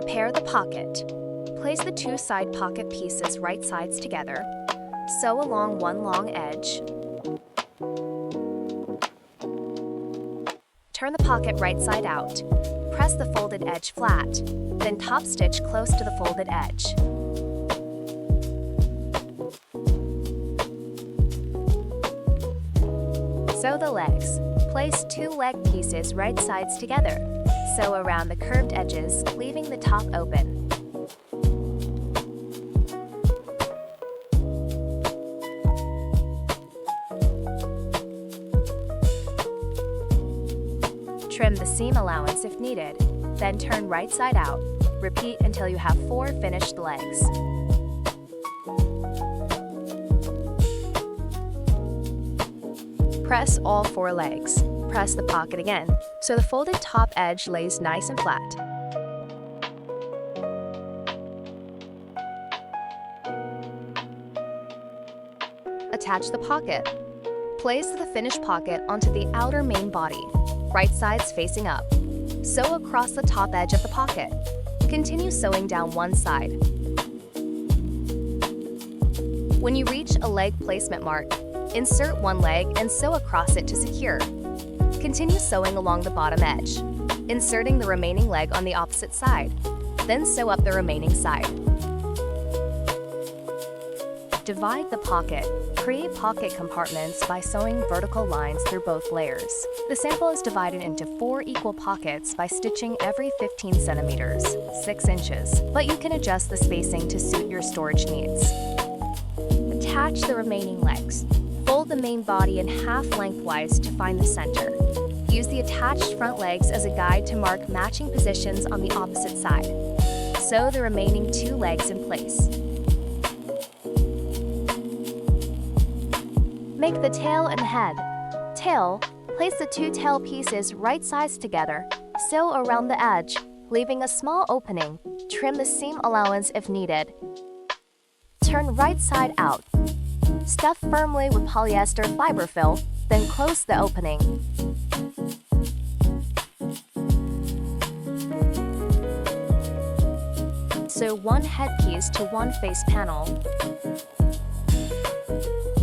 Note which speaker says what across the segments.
Speaker 1: Prepare the pocket. Place the two side pocket pieces right sides together. Sew along one long edge. Turn the pocket right side out. Press the folded edge flat, then top stitch close to the folded edge. Sew the legs. Place two leg pieces right sides together. Sew around the curved edges, leaving the top open. Trim the seam allowance if needed, then turn right side out. Repeat until you have 4 finished legs. Press all 4 legs. Press the pocket again, so the folded top edge lays nice and flat. Attach the pocket. Place the finished pocket onto the outer main body, right sides facing up. Sew across the top edge of the pocket. Continue sewing down one side. When you reach a leg placement mark, insert one leg and sew across it to secure. Continue sewing along the bottom edge, inserting the remaining leg on the opposite side. Then sew up the remaining side. Divide the pocket. Create pocket compartments by sewing vertical lines through both layers. The sample is divided into 4 equal pockets by stitching every 15 centimeters, 6 inches, but you can adjust the spacing to suit your storage needs. Attach the remaining legs. Fold the main body in half lengthwise to find the center. Use the attached front legs as a guide to mark matching positions on the opposite side. Sew the remaining 2 legs in place. Make the tail and head. Tail, place the 2 tail pieces right sides together. Sew around the edge, leaving a small opening. Trim the seam allowance if needed. Turn right side out. Stuff firmly with polyester fiber fill, then close the opening. Sew one headpiece to one face panel.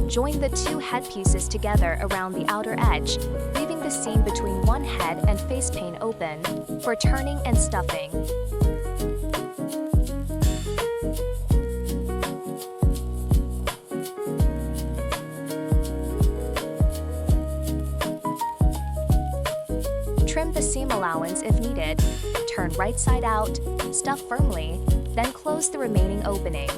Speaker 1: Join the 2 headpieces together around the outer edge, leaving the seam between one head and face pane open for turning and stuffing. Trim the seam allowance if needed. Turn right side out, stuff firmly, then close the remaining opening.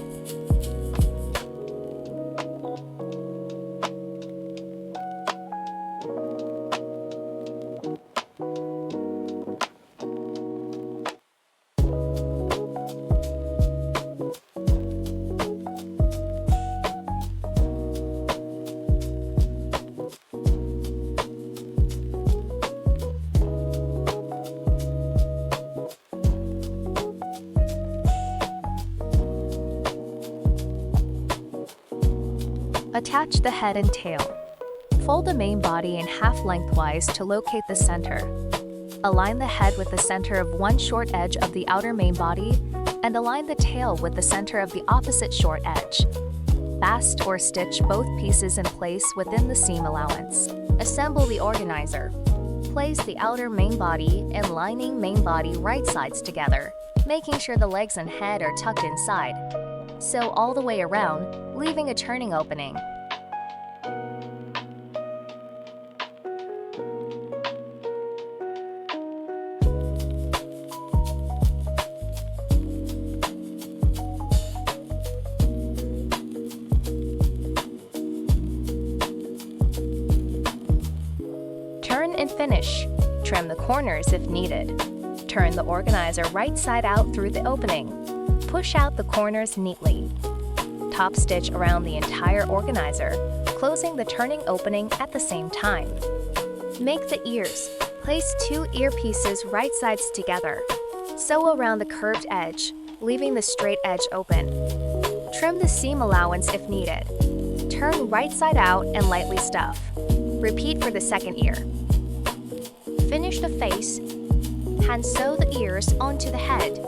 Speaker 1: Attach the head and tail. Fold the main body in half lengthwise to locate the center. Align the head with the center of one short edge of the outer main body and align the tail with the center of the opposite short edge. Bast or stitch both pieces in place within the seam allowance. Assemble the organizer. Place the outer main body and lining main body right sides together, making sure the legs and head are tucked inside. Sew all the way around, leaving a turning opening. Turn and finish. Trim the corners if needed. Turn the organizer right side out through the opening. Push out the corners neatly. Top stitch around the entire organizer, closing the turning opening at the same time. Make the ears. Place 2 ear pieces right sides together. Sew around the curved edge, leaving the straight edge open. Trim the seam allowance if needed. Turn right side out and lightly stuff. Repeat for the second ear. Finish the face. Hand sew the ears onto the head.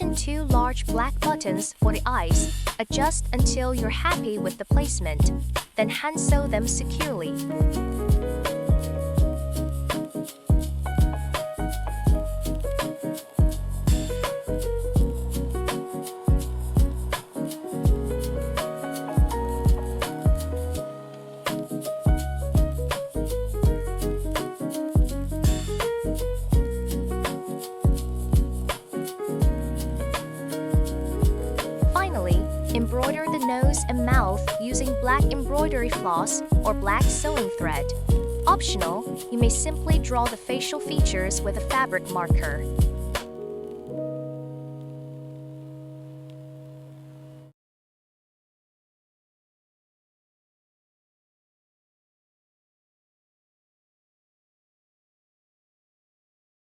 Speaker 1: Position 2 large black buttons for the eyes. Adjust until you're happy with the placement. Then hand sew them securely. Finally, embroider the nose and mouth using black embroidery floss or black sewing thread. Optional, you may simply draw the facial features with a fabric marker.